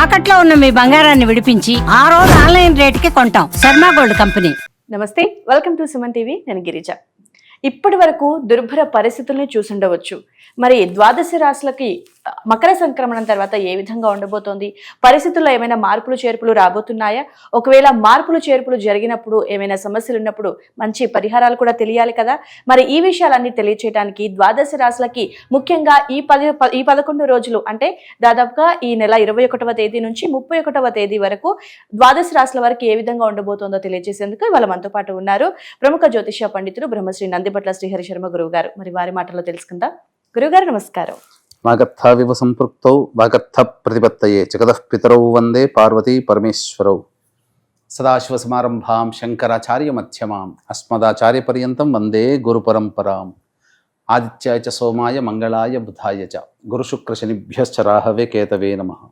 తాకట్లో ఉన్న మీ బంగారాన్ని విడిపించి ఆ రోజు ఆన్లైన్ రేటుకి కొంటాం. Sharma gold company. నమస్తే, వెల్కమ్ టు సుమన్ టీవీ. నేను గిరిజ. ఇప్పటి వరకు దుర్భర పరిస్థితుల్ని చూసుండవచ్చు. మరి ద్వాదశ రాశులకి మకర సంక్రమణం తర్వాత ఏ విధంగా ఉండబోతోంది? పరిస్థితుల్లో ఏమైనా మార్పులు చేర్పులు రాబోతున్నాయా? ఒకవేళ మార్పులు చేర్పులు జరిగినప్పుడు ఏమైనా సమస్యలు ఉన్నప్పుడు మంచి పరిహారాలు కూడా తెలియాలి కదా. మరి ఈ విషయాలన్నీ తెలియచేయడానికి ద్వాదశ రాశులకి ముఖ్యంగా ఈ 11 రోజులు అంటే దాదాపుగా ఈ నెల 21వ తేదీ నుంచి 31వ తేదీ వరకు ద్వాదశ రాశుల వరకు ఏ విధంగా ఉండబోతోందో తెలియజేసేందుకు ఇవాళ మనతో పాటు ఉన్నారు ప్రముఖ జ్యోతిష పండితులు బ్రహ్మశ్రీ నందిపట్ల శ్రీహరి శర్మ గురువు గారు. మరి వారి మాటల్లో తెలుసుకుందాం. గురుగారు నమస్కారం. వాగర్థావివ సంపృక్తౌ వాగర్థ ప్రతిపత్తయే జగతః పితరౌ వందే పార్వతీ పరమేశ్వరౌ. సదాశివసమారంభాం శంకరాచార్య మధ్యమాం అస్మదాచార్య పర్యంతం వందే గురు పరంపరాం. ఆదిత్యాయ చ సోమాయ మంగళాయ బుధాయ చ గురుశుక్ర శనిభ్యశ్చ రాహవే కేతవే నమః.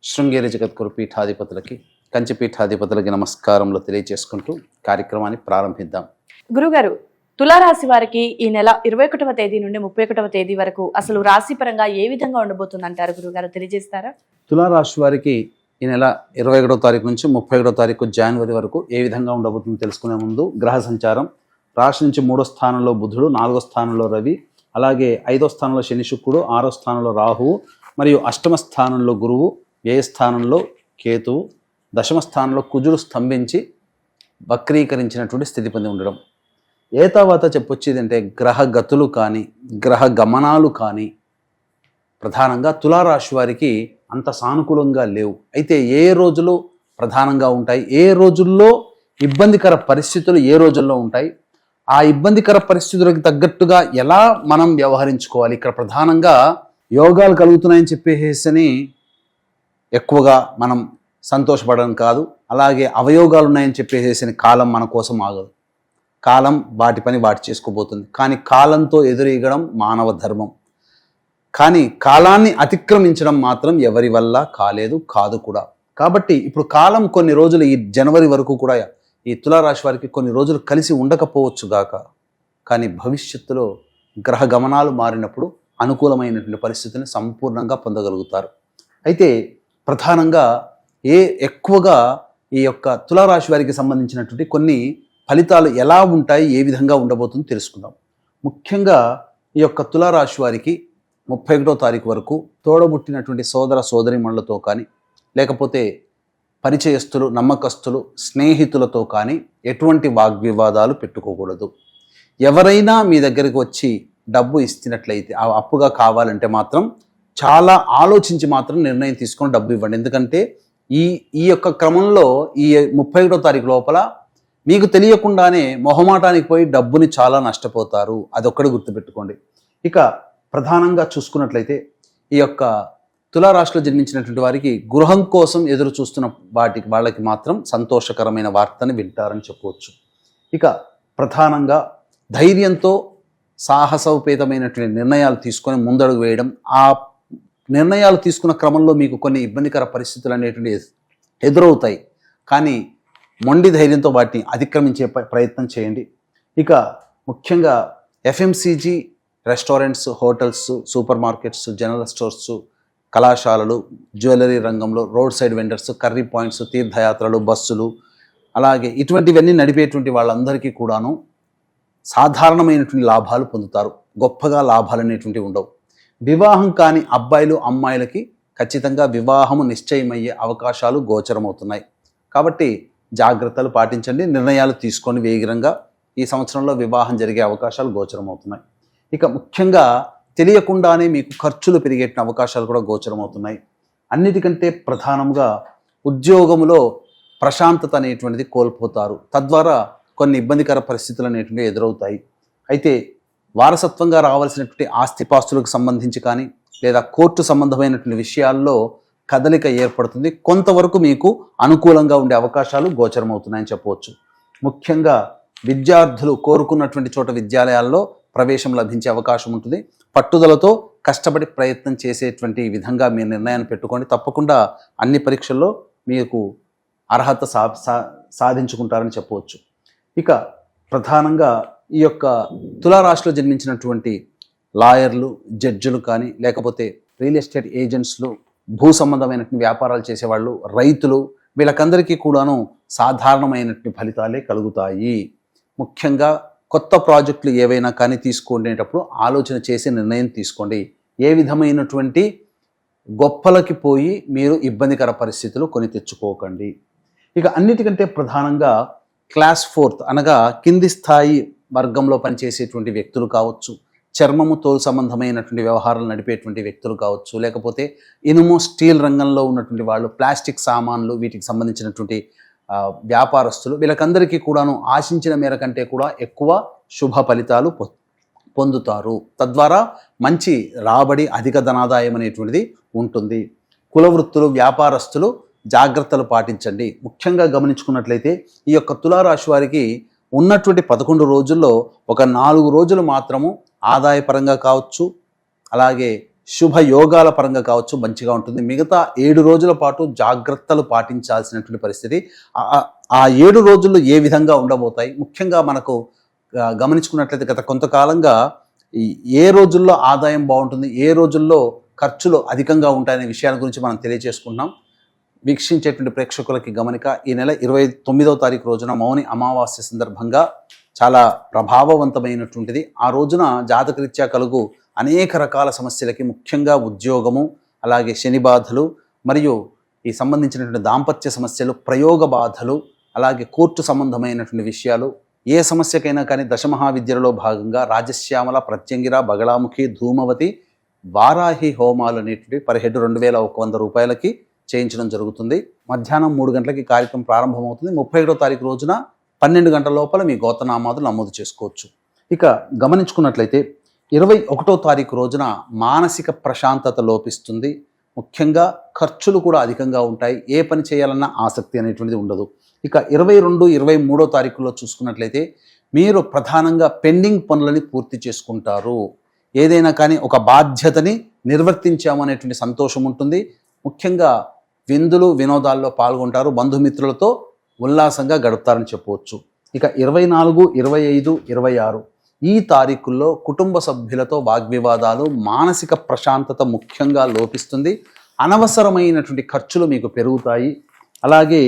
శృంగేరి జగద్గురు పీఠాధిపతులకి కంచి పీఠాధిపతులకి నమస్కారంలో తెలియజేసుకుంటూ కార్యక్రమాన్ని ప్రారంభిద్దాం. గురుగారు, తులారాశి వారికి ఈ నెల 21వ తేదీ నుండి 31వ తేదీ వరకు అసలు రాశి పరంగా ఏ విధంగా ఉండబోతుంది అంటారు గురుగారు? తెలియజేస్తారా? తులారాశి వారికి ఈ నెల 21వ తారీఖు నుంచి 31వ తారీఖు జనవరి వరకు ఏ విధంగా ఉండబోతుందో తెలుసుకునే ముందు గ్రహ సంచారం. రాశి నుంచి 3వ స్థానంలో బుధుడు, 4వ స్థానంలో రవి, అలాగే 5వ స్థానంలో శని శుక్రుడు, 6వ స్థానంలో రాహువు మరియు 8వ స్థానంలో గురువు, వ్యయ స్థానంలో కేతువు, 10వ స్థానంలో కుజుడు స్తంభించి వక్రీకరించినటువంటి స్థితి పొంది ఉండడం. ఏ తర్వాత చెప్పొచ్చేది అంటే గ్రహ గతులు కానీ గ్రహ గమనాలు కానీ ప్రధానంగా తులారాశి వారికి అంత సానుకూలంగా లేవు. అయితే ఏ రోజులు ప్రధానంగా ఉంటాయి, ఏ రోజుల్లో ఇబ్బందికర పరిస్థితులు ఏ రోజుల్లో ఉంటాయి, ఆ ఇబ్బందికర పరిస్థితులకు తగ్గట్టుగా ఎలా మనం వ్యవహరించుకోవాలి. ఇక్కడ ప్రధానంగా యోగాలు కలుగుతున్నాయని చెప్పేసి ఎక్కువగా మనం సంతోషపడడం కాదు, అలాగే అవయోగాలు ఉన్నాయని చెప్పేసి కాలం మన కోసం ఆగదు. కాలం వాటి పని వాటి చేసుకోబోతుంది. కానీ కాలంతో ఎదురీగడం మానవ ధర్మం. కానీ కాలాన్ని అతిక్రమించడం మాత్రం ఎవరి వల్ల కాదు కూడా. కాబట్టి ఇప్పుడు కాలం కొన్ని రోజులు ఈ జనవరి వరకు కూడా ఈ తులారాశి వారికి కొన్ని రోజులు కలిసి ఉండకపోవచ్చు గాక, కానీ భవిష్యత్తులో గ్రహ గమనాలు మారినప్పుడు అనుకూలమైనటువంటి పరిస్థితిని సంపూర్ణంగా పొందగలుగుతారు. అయితే ప్రధానంగా ఎక్కువగా ఈ యొక్క తులారాశి వారికి సంబంధించినటువంటి కొన్ని ఫలితాలు ఎలా ఉంటాయి, ఏ విధంగా ఉండబోతుందో తెలుసుకుందాం. ముఖ్యంగా ఈ యొక్క తులారాశి వారికి 31వ తారీఖు వరకు తోడబుట్టినటువంటి సోదర సోదరీమణులతో కానీ లేకపోతే పరిచయస్తులు, నమ్మకస్తులు, స్నేహితులతో కానీ ఎటువంటి వాగ్వివాదాలు పెట్టుకోకూడదు. ఎవరైనా మీ దగ్గరికి వచ్చి డబ్బు ఇస్తున్నట్లయితే ఆ అప్పుగా కావాలంటే మాత్రం చాలా ఆలోచించి మాత్రం నిర్ణయం తీసుకొని డబ్బు ఇవ్వండి. ఎందుకంటే ఈ యొక్క క్రమంలో ఈ 31వ తారీఖు లోపల మీకు తెలియకుండానే మొహమాటానికి పోయి డబ్బుని చాలా నష్టపోతారు. అదొక్కటి గుర్తుపెట్టుకోండి. ఇక ప్రధానంగా చూసుకున్నట్లయితే ఈ యొక్క తులారాశిలో జన్మించినటువంటి వారికి గృహం కోసం ఎదురు చూస్తున్న వాళ్ళకి మాత్రం సంతోషకరమైన వార్తని వింటారని చెప్పవచ్చు. ఇక ప్రధానంగా ధైర్యంతో సాహసోపేతమైనటువంటి నిర్ణయాలు తీసుకొని ముందడుగు వేయడం, ఆ నిర్ణయాలు తీసుకున్న క్రమంలో మీకు కొన్ని ఇబ్బందికర పరిస్థితులు అనేటువంటి ఎదురవుతాయి. కానీ మొండి ధైర్యంతో వాటిని అతిక్రమించే ప్రయత్నం చేయండి. ఇక ముఖ్యంగా FMCG, restaurants, hotels, super markets, general stores, కళాశాలలు, జ్యువెలరీ రంగంలో, road side vendors, curry points, తీర్థయాత్రలు, బస్సులు, అలాగే ఇటువంటివన్నీ నడిపేటువంటి వాళ్ళందరికీ కూడాను సాధారణమైనటువంటి లాభాలు పొందుతారు. గొప్పగా లాభాలు అనేటువంటివి ఉండవు. వివాహం కాని అబ్బాయిలు అమ్మాయిలకి ఖచ్చితంగా వివాహము నిశ్చయమయ్యే అవకాశాలు గోచరమవుతున్నాయి. కాబట్టి జాగ్రత్తలు పాటించండి, నిర్ణయాలు తీసుకొని వేగంగా ఈ సంవత్సరంలో వివాహం జరిగే అవకాశాలు గోచరమవుతున్నాయి. ఇక ముఖ్యంగా తెలియకుండానే మీకు ఖర్చులు పెరిగే అవకాశాలు కూడా గోచరమవుతున్నాయి. అన్నిటికంటే ప్రధానంగా ఉద్యోగంలో ప్రశాంతత అనేటువంటిది కోల్పోతారు. తద్వారా కొన్ని ఇబ్బందికర పరిస్థితులు అనేటువంటివి ఎదురవుతాయి. అయితే వారసత్వంగా రావాల్సినటువంటి ఆస్తిపాస్తులకు సంబంధించి కానీ లేదా కోర్టు సంబంధమైనటువంటి విషయాల్లో కదలిక ఏర్పడుతుంది. కొంతవరకు మీకు అనుకూలంగా ఉండే అవకాశాలు గోచరమవుతున్నాయని చెప్పవచ్చు. ముఖ్యంగా విద్యార్థులు కోరుకున్నటువంటి చోట విద్యాలయాల్లో ప్రవేశం లభించే అవకాశం ఉంటుంది. పట్టుదలతో కష్టపడి ప్రయత్నం చేసేటువంటి విధంగా మీ నిర్ణయాన్ని పెట్టుకోండి. తప్పకుండా అన్ని పరీక్షల్లో మీకు అర్హత సాధించుకుంటారని చెప్పవచ్చు. ఇక ప్రధానంగా ఈ యొక్క తులారాశిలో జన్మించినటువంటి లాయర్లు, జడ్జిలు కానీ లేకపోతే రియల్ ఎస్టేట్ ఏజెంట్స్లు, భూ సంబంధమైనటువంటి వ్యాపారాలు చేసేవాళ్ళు, రైతులు, వీళ్ళకందరికీ కూడాను సాధారణమైనటువంటి ఫలితాలే కలుగుతాయి. ముఖ్యంగా కొత్త ప్రాజెక్టులు ఏవైనా కానీ తీసుకునేటప్పుడు ఆలోచన చేసి నిర్ణయం తీసుకోండి. ఏ విధమైనటువంటి గొప్పలకి పోయి మీరు ఇబ్బందికర పరిస్థితులు కొని తెచ్చుకోకండి. ఇక అన్నిటికంటే ప్రధానంగా క్లాస్ 4 అనగా కింది స్థాయి వర్గంలో పనిచేసేటువంటి వ్యక్తులు కావచ్చు, చర్మము తోలు సంబంధమైనటువంటి వ్యవహారాలు నడిపేటువంటి వ్యక్తులు కావచ్చు, లేకపోతే ఇనుము స్టీల్ రంగంలో ఉన్నటువంటి వాళ్ళు, ప్లాస్టిక్ సామాన్లు వీటికి సంబంధించినటువంటి వ్యాపారస్తులు, వీళ్ళకందరికీ కూడాను ఆశించిన మేర కంటే కూడా ఎక్కువ శుభ ఫలితాలు పొందుతారు. తద్వారా మంచి రాబడి, అధిక ధనాదాయం అనేటువంటిది ఉంటుంది. కుల వృత్తులు, వ్యాపారస్తులు జాగ్రత్తలు పాటించండి. ముఖ్యంగా గమనించుకున్నట్లయితే ఈ యొక్క తులారాశి వారికి ఉన్నటువంటి 11 రోజుల్లో ఒక 4 రోజులు మాత్రము ఆదాయపరంగా కావచ్చు, అలాగే శుభయోగాల పరంగా కావచ్చు మంచిగా ఉంటుంది. మిగతా 7 రోజుల పాటు జాగ్రత్తలు పాటించాల్సినటువంటి పరిస్థితి. ఆ 7 రోజుల్లో ఏ విధంగా ఉండబోతాయి, ముఖ్యంగా మనకు గమనించుకున్నట్లయితే గత కొంతకాలంగా ఏ రోజుల్లో ఆదాయం బాగుంటుంది, ఏ రోజుల్లో ఖర్చులు అధికంగా ఉంటాయనే విషయాల గురించి మనం తెలియజేసుకుంటున్నాం. వీక్షించేటువంటి ప్రేక్షకులకి గమనిక, ఈ నెల 29వ తారీఖు రోజున మౌని అమావాస్య సందర్భంగా చాలా ప్రభావవంతమైనటువంటిది. ఆ రోజున జాతకరీత్యా కలుగు అనేక రకాల సమస్యలకి, ముఖ్యంగా ఉద్యోగము, అలాగే శని బాధలు, మరియు ఈ సంబంధించినటువంటి దాంపత్య సమస్యలు, ప్రయోగ బాధలు, అలాగే కోర్టు సంబంధమైనటువంటి విషయాలు, ఏ సమస్యకైనా కానీ దశమహావిద్యలలో భాగంగా రాజశ్యామల, ప్రత్యంగిర, బగళాముఖి, ధూమవతి, వారాహి హోమాలు అనేటువంటి పర్ హెడ్ 2100 రూపాయలకి చేయించడం జరుగుతుంది. మధ్యాహ్నం 3 గంటలకి కార్యక్రమం ప్రారంభమవుతుంది. 31వ తారీఖు రోజున 12 గంటల లోపల మీ గోత్రనామాదులు నమోదు చేసుకోవచ్చు. ఇక గమనించుకున్నట్లయితే 21వ తారీఖు రోజున మానసిక ప్రశాంతత లోపిస్తుంది. ముఖ్యంగా ఖర్చులు కూడా అధికంగా ఉంటాయి. ఏ పని చేయాలన్నా ఆసక్తి అనేటువంటిది ఉండదు. ఇక 22, 23వ తారీఖులో చూసుకున్నట్లయితే మీరు ప్రధానంగా పెండింగ్ పనులని పూర్తి చేసుకుంటారు. ఏదైనా కానీ ఒక బాధ్యతని నిర్వర్తించాము అనేటువంటి సంతోషం ఉంటుంది. ముఖ్యంగా విందులు, వినోదాల్లో పాల్గొంటారు. బంధుమిత్రులతో ఉల్లాసంగా గడుపుతారని చెప్పవచ్చు. ఇక 24, 25, 26 ఈ తారీఖుల్లో కుటుంబ సభ్యులతో వాగ్వివాదాలు, మానసిక ప్రశాంతత ముఖ్యంగా లోపిస్తుంది. అనవసరమైనటువంటి ఖర్చులు మీకు పెరుగుతాయి. అలాగే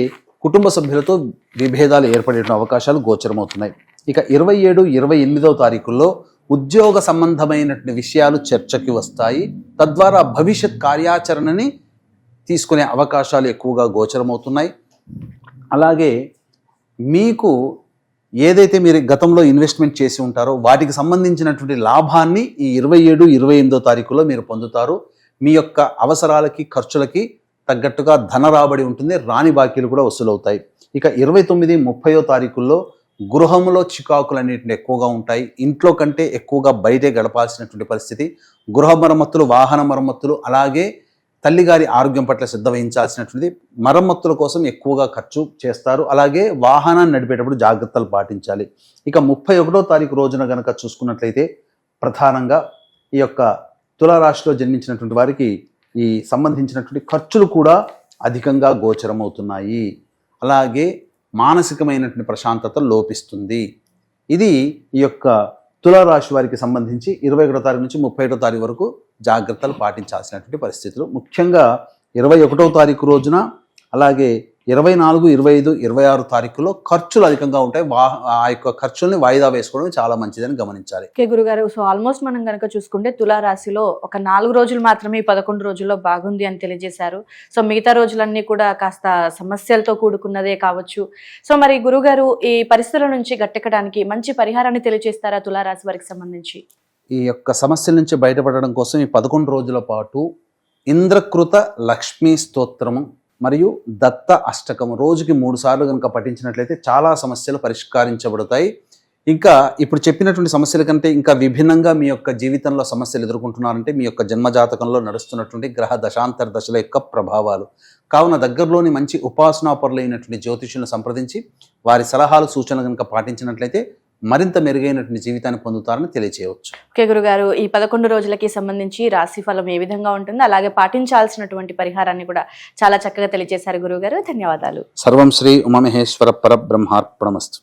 కుటుంబ సభ్యులతో విభేదాలు ఏర్పడే అవకాశాలు గోచరమవుతున్నాయి. ఇక 27, 28వ తారీఖుల్లో ఉద్యోగ సంబంధమైనటువంటి విషయాలు చర్చకి వస్తాయి. తద్వారా భవిష్యత్ కార్యాచరణని తీసుకునే అవకాశాలు ఎక్కువగా గోచరమవుతున్నాయి. అలాగే మీకు ఏదైతే మీరు గతంలో ఇన్వెస్ట్మెంట్ చేసి ఉంటారో వాటికి సంబంధించినటువంటి లాభాన్ని ఈ 27, 28వ తారీఖులో మీరు పొందుతారు. మీ యొక్క అవసరాలకి, ఖర్చులకి తగ్గట్టుగా ధన రాబడి ఉంటుంది. రాని బాకీలు కూడా వసూలవుతాయి. ఇక 29, 30వ తారీఖుల్లో గృహంలో చికాకులన్నింటినీ ఎక్కువగా ఉంటాయి. ఇంట్లో కంటే ఎక్కువగా బయటే గడపాల్సినటువంటి పరిస్థితి. గృహ మరమ్మతులు, వాహన మరమ్మతులు, అలాగే తల్లిగారి ఆరోగ్యం పట్ల శ్రద్ధ వహించాల్సినటువంటి మరమ్మతుల కోసం ఎక్కువగా ఖర్చు చేస్తారు. అలాగే వాహనాన్ని నడిపేటప్పుడు జాగ్రత్తలు పాటించాలి. ఇక 31వ తారీఖు రోజున కనుక చూసుకున్నట్లయితే ప్రధానంగా ఈ యొక్క తులారాశిలో జన్మించినటువంటి వారికి ఈ సంబంధించినటువంటి ఖర్చులు కూడా అధికంగా గోచరమవుతున్నాయి. అలాగే మానసికమైనటువంటి ప్రశాంతత లోపిస్తుంది. ఇది ఈ యొక్క తులారాశి వారికి సంబంధించి 21వ తారీఖు నుంచి 31వ తారీఖు వరకు జాగ్రత్తలు పాటించాల్సినటువంటి పరిస్థితులు. ముఖ్యంగా 21వ తారీఖు రోజున, అలాగే 24, 25, 26 తారీఖులో ఖర్చులు అధికంగా ఉంటాయి. ఆ యొక్క ఖర్చుల్ని వాయిదా వేసుకోవడం చాలా మంచిదని గమనించాలి. ఓకే గురుగారు, సో ఆల్మోస్ట్ మనం కనుక చూసుకుంటే తులారాశిలో ఒక 4 రోజులు మాత్రమే 11 రోజుల్లో బాగుంది అని తెలియజేశారు. సో మిగతా రోజులన్నీ కూడా కాస్త సమస్యలతో కూడుకున్నదే కావచ్చు. సో మరి గురుగారు ఈ పరిస్థితుల నుంచి గట్టెక్కడానికి మంచి పరిహారాన్ని తెలియజేస్తారా తులారాశి వారికి సంబంధించి? ఈ యొక్క సమస్యల నుంచి బయటపడడం కోసం ఈ 11 రోజుల పాటు ఇంద్రకృత లక్ష్మీ స్తోత్రము మరియు దత్త అష్టకము రోజుకి 3 సార్లు కనుక పఠించినట్లయితే చాలా సమస్యలు పరిష్కరించబడతాయి. ఇంకా ఇప్పుడు చెప్పినటువంటి సమస్యల కంటే ఇంకా విభిన్నంగా మీ యొక్క జీవితంలో సమస్యలు ఎదుర్కొంటున్నారంటే మీ యొక్క జన్మజాతకంలో నడుస్తున్నటువంటి గ్రహ దశాంతర దశల యొక్క ప్రభావాలు. కావున దగ్గరలోని మంచి ఉపాసనాపరులైనటువంటి జ్యోతిషులను సంప్రదించి వారి సలహాలు, సూచనలు కనుక పాటించినట్లయితే మరింత మెరుగైనటువంటి జీవితాన్ని పొందుతారని తెలియచేయవచ్చు. ఓకే గురుగారు, ఈ 11 రోజులకి సంబంధించి రాశి ఫలం ఏ విధంగా ఉంటుంది, అలాగే పాటించాల్సినటువంటి పరిహారాన్ని కూడా చాలా చక్కగా తెలియజేశారు గురుగారు. ధన్యవాదాలు. సర్వం శ్రీ ఉమామహేశ్వర పరబ్రహ్మార్పణమస్తు.